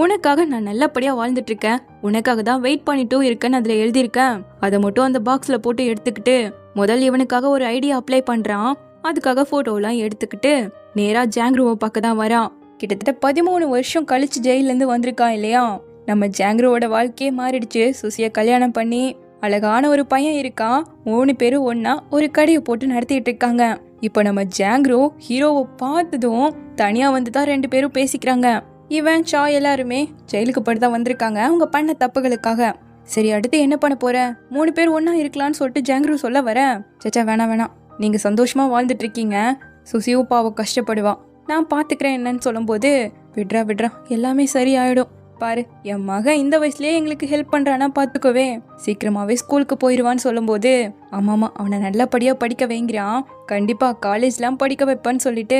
உனக்காக நான் நல்லபடியா வாழ்ந்துட்டு இருக்கேன், உனக்காக தான் வெயிட் பண்ணிட்டும் இருக்கேன்னு அதுல எழுதியிருக்கேன். அதை மட்டும் அந்த பாக்ஸ்ல போட்டு எடுத்துக்கிட்டு முதல் இவனுக்காக ஒரு ஐடியா அப்ளை பண்றான். அதுக்காக போட்டோலாம் எடுத்துக்கிட்டு நேரா ஜாங்க்ரோவை பார்க்க தான் வரான். கிட்டத்தட்ட 13 வருஷம் கழிச்சு ஜெயில இருந்து வந்திருக்கான் இல்லையா. நம்ம ஜாங்க்ரோவோட வாழ்க்கையே மாறிடுச்சு. சுசிய கல்யாணம் பண்ணி அழகான ஒரு பையன் இருக்கான். 3 பேரும் ஒன்னா ஒரு கடையை போட்டு நடத்திட்டு இருக்காங்க. இப்போ நம்ம ஜாங்க்ரோ ஹீரோவை பார்த்ததும் தனியா வந்து தான் 2 பேரும் பேசிக்கிறாங்க. இவன் சா எல்லாருமே ஜெயிலுக்கு படுதான் வந்திருக்காங்க அவங்க பண்ண தப்புகளுக்காக. சரி, அடுத்து என்ன பண்ண போற? 3 பேர் ஒன்னா இருக்கலாம்னு சொல்லிட்டு ஜாங்க்ரோ சொல்ல வர, சச்சா வேணாம், நீங்க சந்தோஷமா வாழ்ந்துட்டு இருக்கீங்க, சுசியும் பாவம் கஷ்டப்படுவா, நான் பாத்துக்கிறேன் என்னன்னு சொல்லும் போது, விட்றா எல்லாமே சரியாயிடும், பாரு என் மகன் இந்த வயசுலயே எங்களுக்கு ஹெல்ப் பண்றானா பாத்துக்கோவே, சீக்கிரமாவே ஸ்கூலுக்கு போயிடுவான்னு சொல்லும் போது, ஆமாமா அவனை நல்லபடியா படிக்க வைங்கிறான், கண்டிப்பா காலேஜ்லாம் படிக்க வைப்பான்னு சொல்லிட்டு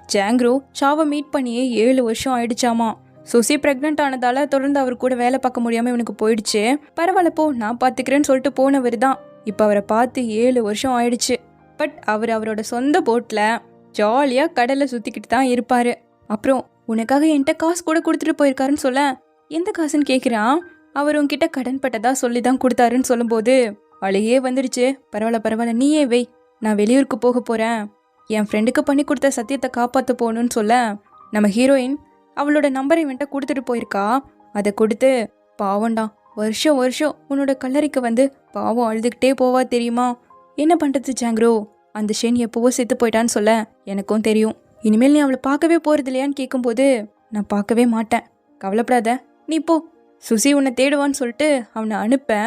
ஜாங்க்ரோ சாவை மீட் பண்ணியே 7 வருஷம் ஆயிடுச்சாமா. சுசி பிரெக்னென்ட் ஆனதால தொடர்ந்து அவர் கூட வேலை பார்க்க முடியாம இவனுக்கு போயிடுச்சு. பரவாயில்ல போ, நான் பாத்துக்கிறேன்னு சொல்லிட்டு போனவர் தான் இப்ப அவரை பார்த்து 7 வருஷம் ஆயிடுச்சு. பட் அவர் அவரோட சொந்த போட்ல ஜாலியா கடல்ல சுத்திக்கிட்டு தான் இருப்பாரு. அப்புறம் உனக்காக என்கிட்ட காசு கூட கொடுத்துட்டு போயிருக்காருன்னு சொல்ல, எந்த காசுன்னு கேக்குறான். அவர் உன்கிட்ட கடன் பட்டதா சொல்லி தான் கொடுத்தாருன்னு சொல்லும் போது அழுகையே வந்துடுச்சு. பரவாயில்ல நீயே வை, நான் வெளியூருக்கு போக போறேன், என் ஃப்ரெண்டுக்கு பண்ணி கொடுத்த சத்தியத்தை காப்பாற்ற போகணும்னு சொல்ல, நம்ம ஹீரோயின் அவளோட நம்பரை இவன்ட்ட கொடுத்துட்டு போயிருக்கா. அதை கொடுத்து, பாவம்டா வருஷம் உன்னோட கல்லறைக்கு வந்து பாவம் அழுதுகிட்டே போவா தெரியுமா, என்ன பண்றது ஜாங்க்ரோ, அந்த ஷென் எப்போவோ செத்து போயிட்டான்னு சொல்ல, எனக்கும் தெரியும், இனிமேல் நீ அவளை பார்க்கவே போறது இல்லையான்னு கேட்கும்போது, நான் பார்க்கவே மாட்டேன், கவலைப்படாத நீ போ, சுசி உன்னை தேடுவான்னு சொல்லிட்டு அவனை அனுப்ப,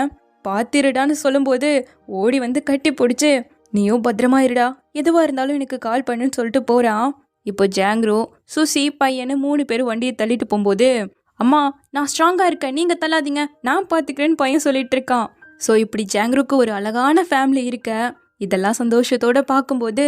பார்த்திருடான்னு சொல்லும்போது ஓடி வந்து கட்டி பிடிச்சு, நீயும் பத்திரமா இருடா, எதுவா இருந்தாலும் எனக்கு கால் பண்ணுன்னு சொல்லிட்டு போறான். இப்போ ஜாங்க்ரோ சுசி பையனு 3 பேரும் வண்டியை தள்ளிட்டு போகும்போது, அம்மா நான் ஸ்ட்ராங்கா இருக்கேன், நீங்க தள்ளாதீங்க, நான் பாத்துக்கிறேன்னு பையன் சொல்லிட்டு இருக்கான். ஸோ இப்படி ஜாங்க்ரோக்கு ஒரு அழகான ஃபேமிலி இருக்க. இதெல்லாம் சந்தோஷத்தோட பார்க்கும்போது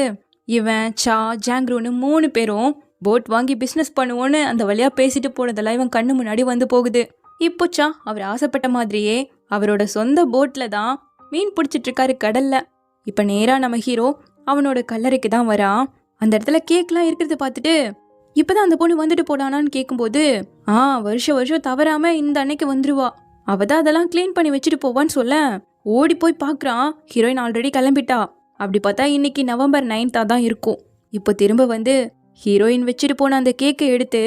இவன் சா ஜாங்க்ரோன்னு 3 பேரும் போட் வாங்கி பிஸ்னஸ் பண்ணுவோன்னு அந்த வழியா பேசிட்டு போனதெல்லாம் இவன் கண்ணு முன்னாடி வந்து போகுது. இப்போ சா அவர் ஆசைப்பட்ட மாதிரியே அவரோட சொந்த போட்ல தான் மீன் பிடிச்சிட்டு இருக்காரு கடல்ல. இப்ப நேரா நம்ம ஹீரோ அவனோட கல்லறைக்கு தான் வரான். அந்த இடத்துல கேக்லாம் இருக்கிறத பார்த்துட்டு, இப்பதான் அந்த பொண்ணு வந்துட்டு போடானான்னு கேட்கும்போது, வருஷம் தவறாம இந்த அன்னைக்கு வந்துருவா, அவதான் அதெல்லாம் கிளீன் பண்ணி வச்சுட்டு போவான்னு சொல்ல, ஓடி போய் பாக்குறான். ஹீரோயின் ஆல்ரெடி கிளம்பிட்டா. அப்படி பார்த்தா இன்னைக்கு நவம்பர் 9 தான் இருக்கும். இப்போ திரும்ப வந்து ஹீரோயின் வச்சுட்டு போன அந்த கேக்கை எடுத்து,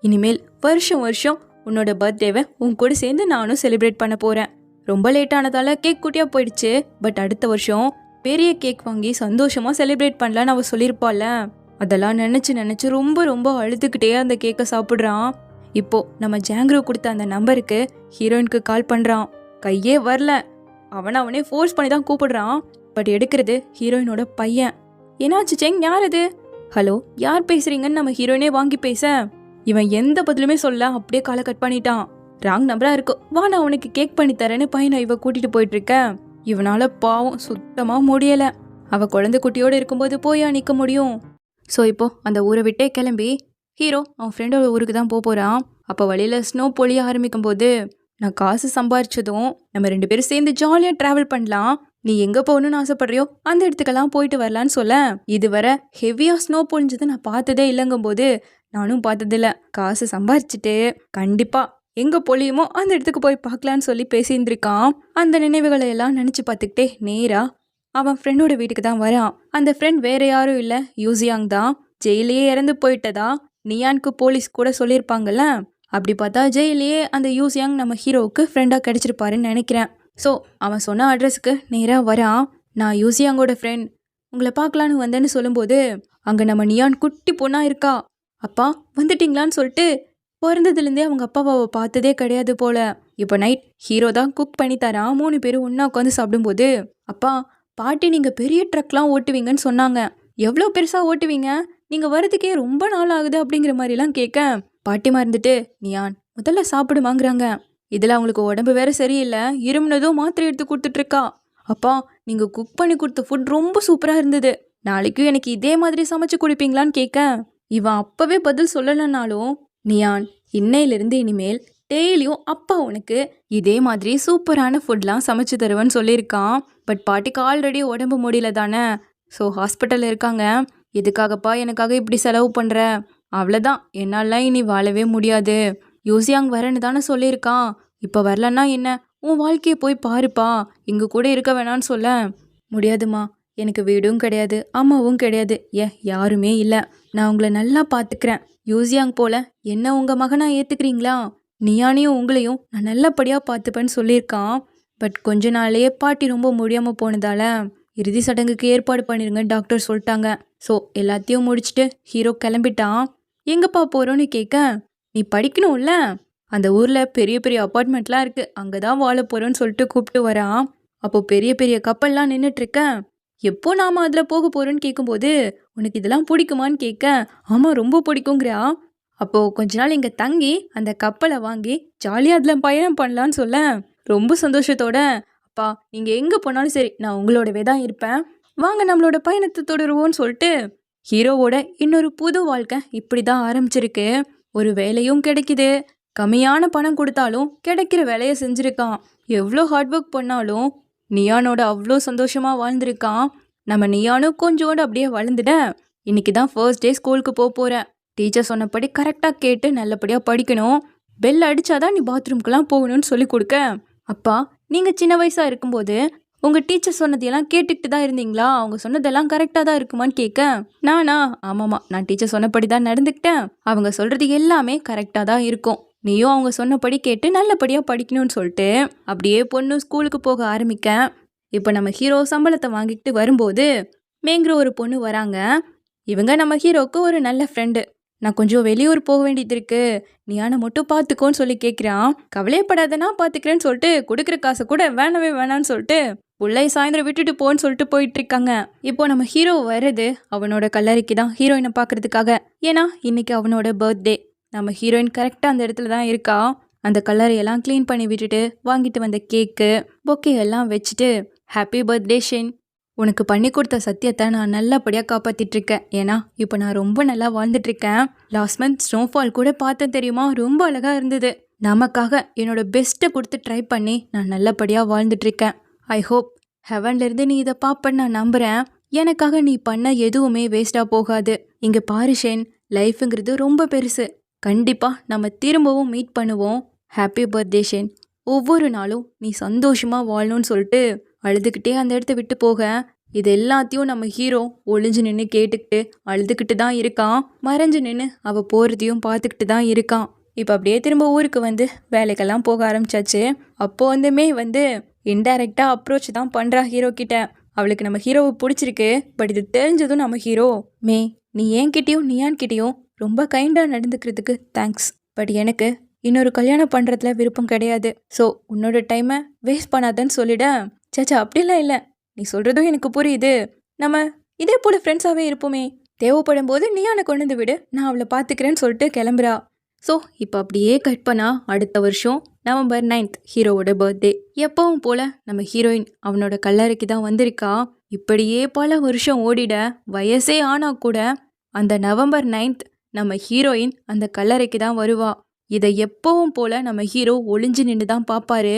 இனிமேல் வருஷம் உன்னோட பர்த்டேவை உன் கூட சேர்ந்து நானும் செலிப்ரேட் பண்ண போறேன், ரொம்ப லேட் ஆனதால கேக் குட்டியா போயிடுச்சு, பட் அடுத்த வருஷம் பெரிய கேக் வாங்கி சந்தோஷமா செலிப்ரேட் பண்ணலான்னு அவ சொல்லியிருப்பாள்ல, அதெல்லாம் நினைச்சு ரொம்ப அழுதுகிட்டே அந்த கேக்கை சாப்பிடுறான். இப்போ நம்ம ஜாங்க்ரோ கொடுத்த அந்த நம்பருக்கு ஹீரோயினுக்கு கால் பண்றான். கையே வரல, அவனே ஃபோர்ஸ் பண்ணி தான் கூப்பிடுறான். பட் எடுக்கிறது ஹீரோயினோட பையன். என்னாச்சு செங், யார் அது? ஹலோ, யார் பேசுறீங்கன்னு நம்ம ஹீரோயினே வாங்கி பேச, இவன் எந்த பதிலுமே சொல்ல அப்படியே காலை கட் பண்ணிட்டான். ராங் நம்பரா இருக்கு, வா நான் உனக்கு கேக் பண்ணி தரேன்னு பையனை இவ கூட்டிட்டு போயிட்டு இருக்க. இவனால பாவம் சுத்தமா முடியல. அவ குழந்தை குட்டியோட இருக்கும்போது போயா நிக்க முடியும்? ஸோ இப்போ அந்த ஊரை விட்டே கிளம்பி ஹீரோ அவன் ஃப்ரெண்டோட ஊருக்கு தான் போறான். அப்போ வழியில ஸ்னோ பொழிய ஆரம்பிக்கும் போது, நான் காசு சம்பாரிச்சதும் நம்ம 2 பேரும் சேர்ந்து ஜாலியா டிராவல் பண்ணலாம். நீ எங்க போகணும்னு ஆசைப்படுறியோ அந்த இடத்துக்கெல்லாம் போயிட்டு வரலான்னு சொல்ல, இதுவரை ஹெவியா ஸ்னோ பொழிஞ்சது நான் பார்த்ததே இல்லைங்கும் போது, நானும் பார்த்ததில்ல. காசு சம்பாரிச்சுட்டு கண்டிப்பா எங்க பொழியுமோ அந்த இடத்துக்கு போய் பார்க்கலான்னு சொல்லி பேசியிருந்திருக்கான். அந்த நினைவுகளை எல்லாம் நினைச்சு பார்த்துக்கிட்டே நேரா அவன் ஃப்ரெண்டோட வீட்டுக்கு தான் வரான். அந்த ஃப்ரெண்ட் வேற யாரும் இல்ல, யூசியாங் தான். ஜெயிலேயே இறந்து போயிட்டதா நியானுக்கு போலீஸ் கூட சொல்லியிருப்பாங்கல்ல. அப்படி பார்த்தா ஜெயிலேயே அந்த யூசியாங் நம்ம ஹீரோவுக்கு ஃப்ரெண்டா கிடைச்சிருப்பாருன்னு நினைக்கிறேன். ஸோ அவன் சொன்ன அட்ரஸுக்கு நேராக வரான். நான் யூசியாங்கோட ஃப்ரெண்ட், உங்களை பார்க்கலான்னு வந்தேன்னு சொல்லும்போது, அங்கே நம்ம நியான் குட்டி பொண்ணா இருக்கா. அப்பா வந்துட்டீங்களான்னு சொல்லிட்டு பிறந்ததுலேருந்தே அவங்க அப்பாவை பார்த்ததே கிடையாது போல. இப்போ நைட் ஹீரோ தான் குக் பண்ணி தரான். 3 பேரும் ஒன்றா உட்காந்து சாப்பிடும்போது, அப்பா பாட்டி நீங்கள் பெரிய ட்ரக்லாம் ஓட்டுவீங்கன்னு சொன்னாங்க. எவ்வளோ பெருசாக ஓட்டுவீங்க? நீங்கள் வரதுக்கே ரொம்ப நாள் ஆகுது அப்படிங்கிற மாதிரிலாம் கேட்க, பாட்டிமா இருந்துட்டு நியான் முதல்ல சாப்பிடுமாங்கிறாங்க. இதில் அவங்களுக்கு உடம்பு வேற சரியில்லை, இருமுனதும் மாத்திரை எடுத்து கொடுத்துட்ருக்கா. அப்பா நீங்கள் குக் பண்ணி கொடுத்த ஃபுட் ரொம்ப சூப்பராக இருந்தது, நாளைக்கும் எனக்கு இதே மாதிரி சமைச்சு கொடுப்பீங்களான்னு கேட்க, இவன் அப்பவே பதில் சொல்லலைன்னாலும் நியான் இன்னையிலிருந்து இனிமேல் டெய்லியும் அப்பா உனக்கு இதே மாதிரி சூப்பரான ஃபுட்லாம் சமைச்சு தருவேன்னு சொல்லியிருக்கான். பட் பாட்டிக்கு ஆல்ரெடி உடம்பு முடியல தானே, ஸோ ஹாஸ்பிட்டலில் இருக்காங்க. எதுக்காகப்பா எனக்காக இப்படி செலவு பண்ணுற? அவ்வளோதான், என்னாலாம் இனி வாழவே முடியாது. யூசியாங் வரேன்னு தானே சொல்லியிருக்கான். இப்போ வரலன்னா என்ன? உன் வாழ்க்கையை போய் பாருப்பா, இங்கே கூட இருக்க வேணான்னு சொல்ல. முடியாதுமா, எனக்கு வீடும் கிடையாது, அம்மாவும் கிடையாது, யாருமே இல்லை. நான் உங்களை நல்லா பார்த்துக்கிறேன். யூசியாங் போல என்ன உங்கள் மகனா ஏற்றுக்கிறீங்களா? நியானையும் உங்களையும் நான் நல்லபடியாக பார்த்துப்பேன்னு சொல்லியிருக்கான். பட் கொஞ்ச நாள்லேயே பாட்டி ரொம்ப முடியாமல் போனதால இறுதி சடங்குக்கு ஏற்பாடு பண்ணிருங்க டாக்டர் சொல்லிட்டாங்க. ஸோ எல்லாத்தையும் முடிச்சுட்டு ஹீரோ கிளம்பிட்டான். எங்கப்பா போகிறோன்னு கேட்க, நீ படிக்கணும்ல, அந்த ஊரில் பெரிய பெரிய அப்பார்ட்மெண்ட்லாம் இருக்குது, அங்கே தான் வாழ போகிறோன்னு சொல்லிட்டு கூப்பிட்டு வரான். அப்போது பெரிய பெரிய கப்பல்லாம் நின்றுட்டுருக்கேன். எப்போ நாம் அதில் போக போகிறோன்னு கேட்கும்போது, உனக்கு இதெல்லாம் பிடிக்குமான்னு கேட்க, ஆமாம் ரொம்ப பிடிக்குங்கிறா. அப்போது கொஞ்ச நாள் இங்கே தங்கி அந்த கப்பலை வாங்கி ஜாலியாக அதில் பயணம் பண்ணலான்னு சொல்ல, ரொம்ப சந்தோஷத்தோட, அப்பா நீங்கள் எங்கே போனாலும் சரி நான் உங்களோடவே தான் இருப்பேன், வாங்க நம்மளோட பயணத்தை தொடருவோன்னு சொல்லிட்டு ஹீரோவோட இன்னொரு புது வாழ்க்கை இப்படி தான் ஆரம்பிச்சிருக்கு. ஒரு வேலையும் கிடைக்குது, கம்மியான பணம் கொடுத்தாலும் கிடைக்கிற வேலையை செஞ்சுருக்கான். எவ்வளோ ஹார்ட் ஒர்க் பண்ணாலும் நியானோட அவ்வளோ சந்தோஷமாக வாழ்ந்திருக்கான். நம்ம நியானும் கொஞ்சோடு அப்படியே வளர்ந்துட, இன்னைக்கு தான் ஃபர்ஸ்ட் டே ஸ்கூலுக்கு போகிறேன். டீச்சர் சொன்னபடி கரெக்டாக கேட்டு நல்லபடியாக படிக்கணும், பெல் அடித்தாதான் நீ பாத்ரூம்க்கெலாம் போகணும்னு சொல்லி கொடுக்க, அப்பா நீங்கள் சின்ன வயசாக இருக்கும்போது உங்கள் டீச்சர் சொன்னதையெல்லாம் கேட்டுக்கிட்டு தான் இருந்தீங்களா? அவங்க சொன்னதெல்லாம் கரெக்டாக தான் இருக்குமான்னு கேட்க, நானா ஆமாம்மா நான் டீச்சர் சொன்னபடி தான் நடந்துக்கிட்டேன், அவங்க சொல்கிறது எல்லாமே கரெக்டாக தான் இருக்கும், நீயும் அவங்க சொன்னபடி கேட்டு நல்லபடியாக படிக்கணும்னு சொல்லிட்டு அப்படியே பொண்ணு ஸ்கூலுக்கு போக ஆரம்பிக்க. இப்போ நம்ம ஹீரோ சம்பளத்தை வாங்கிட்டு வரும்போது மேங்கிற ஒரு பொண்ணு வராங்க. இவங்க நம்ம ஹீரோவுக்கு ஒரு நல்ல ஃப்ரெண்டு. நான் கொஞ்சம் வெளியூர் போக வேண்டியது இருக்கு, நியானை மட்டும் பார்த்துக்கோன்னு சொல்லி கேட்குறான். கவலையப்படாதனா பார்த்துக்கிறேன்னு சொல்லிட்டு கொடுக்குற காசை கூட வேணவே வேணான்னு சொல்லிட்டு பிள்ளை சாயந்தரம் விட்டுட்டு போன்னு சொல்லிட்டு போயிட்டு இருக்காங்க. இப்போ நம்ம ஹீரோ வர்றது அவனோட கல்லறைக்கு தான் ஹீரோயினை பார்க்கறதுக்காக. ஏன்னா இன்னைக்கு அவனோட பர்த்டே. நம்ம ஹீரோயின் கரெக்டாக அந்த இடத்துல தான் இருக்கா. அந்த கல்லறையெல்லாம் க்ளீன் பண்ணி விட்டுட்டு வாங்கிட்டு வந்த கேக்கு பொக்கே எல்லாம் வச்சுட்டு, ஹாப்பி பர்த்டே ஷென், உனக்கு பண்ணி கொடுத்த சத்தியத்தை நான் நல்லபடியாக காப்பாற்றிட்டு இருக்கேன். ஏன்னா இப்போ நான் ரொம்ப நல்லா வாழ்ந்துட்டு இருக்கேன். லாஸ்ட் மந்த் ஸ்னோஃபால் கூட பார்த்தேன் தெரியுமா, ரொம்ப அழகாக இருந்தது. நமக்காக என்னோட பெஸ்ட்டை கொடுத்து ட்ரை பண்ணி நான் நல்லபடியாக வாழ்ந்துட்டு இருக்கேன். ஐ ஹோப் ஹெவன்லேருந்து நீ இதை பார்ப்பன்னு நான் நம்புகிறேன். எனக்காக நீ பண்ண எதுவுமே வேஸ்ட்டாக போகாது. இங்கே பாரு ஷென், லைஃபுங்கிறது ரொம்ப பெருசு, கண்டிப்பாக நம்ம திரும்பவும் மீட் பண்ணுவோம். ஹாப்பி பர்த்டே ஷென், ஒவ்வொரு நாளும் நீ சந்தோஷமாக வாழணும்னு சொல்லிட்டு அழுதுகிட்டே அந்த இடத்த விட்டு போக, இது எல்லாத்தையும் நம்ம ஹீரோ ஒளிஞ்சு நின்று கேட்டுக்கிட்டு அழுதுகிட்டு தான் இருக்கான். மறைஞ்சு நின்று அவள் போகிறதையும் பார்த்துக்கிட்டு தான் இருக்கான். இப்போ அப்படியே திரும்ப ஊருக்கு வந்து வேலைக்கெல்லாம் போக ஆரம்பிச்சாச்சு. அப்போ வந்துமே இன்டைரக்டாக அப்ரோச் தான் பண்ணுறா ஹீரோ கிட்ட. அவளுக்கு நம்ம ஹீரோவை பிடிச்சிருக்கு. பட் இது தெரிஞ்சதும் நம்ம ஹீரோ, நீ என்கிட்டயும் நியான்கிட்டயும் ரொம்ப கைண்டாக நடந்துக்கிறதுக்கு தேங்க்ஸ், பட் எனக்கு இன்னொரு கல்யாணம் பண்ணுறதுல விருப்பம் கிடையாது. ஸோ உன்னோட டைமை வேஸ்ட் பண்ணாதன்னு சொல்லிட. சேச்சா அப்படிலாம் இல்லை, நீ சொல்கிறதும் எனக்கு புரியுது, நம்ம இதே போல் ஃப்ரெண்ட்ஸாகவே இருப்போமே, தேவைப்படும் போது நியானை கொண்டு வந்து விடு, நான் அவளை பார்த்துக்கிறேன்னு சொல்லிட்டு கிளம்புறா. ஸோ இப்போ அப்படியே கட் பண்ணா அடுத்த வருஷம் நவம்பர் 9th ஹீரோவோட பர்த்டே. எப்பவும் போல நம்ம ஹீரோயின் அவனோட கல்லறைக்கு தான் வந்திருக்கா. இப்படியே பல வருஷம் ஓடிட வயசே ஆனா கூட அந்த நவம்பர் 9th நம்ம ஹீரோயின் அந்த கல்லறைக்கு தான் வருவா. இதை எப்பவும் போல நம்ம ஹீரோ ஒளிஞ்சு நின்று தான் பார்ப்பாரு.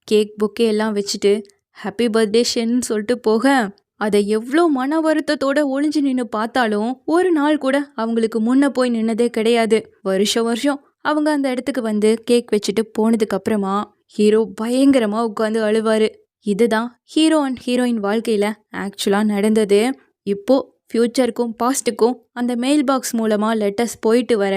கேக் புக்கே எல்லாம் வச்சுட்டு ஹாப்பி பர்த்டே ஷென்னு சொல்லிட்டு போக அதை எவ்வளோ மன வருத்தத்தோட ஒளிஞ்சு நின்று பார்த்தாலும் ஒரு நாள் கூட அவங்களுக்கு முன்ன போய் நின்னதே கிடையாது. வருஷம் வருஷம் அவங்க அந்த இடத்துக்கு வந்து கேக் வச்சுட்டு போனதுக்கு அப்புறமா ஹீரோ பயங்கரமா உட்காந்து அழுவாரு. இதுதான் ஹீரோ அண்ட் ஹீரோயின் வாழ்க்கையில ஆக்சுவலா நடந்தது. இப்போ ஃபியூச்சருக்கும் பாஸ்ட்டுக்கும் அந்த மெயில் பாக்ஸ் மூலமா லெட்டர்ஸ் போயிட்டு வர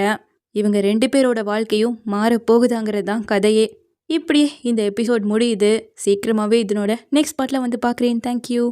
இவங்க 2 பேரோட வாழ்க்கையும் மாற போகுதாங்கிறது தான் கதையே. இப்படியே இந்த எபிசோட் முடியுது. சீக்கிரமாவே இதனோட நெக்ஸ்ட் பார்ட்ல வந்து பார்க்குறேன். தேங்க்யூ.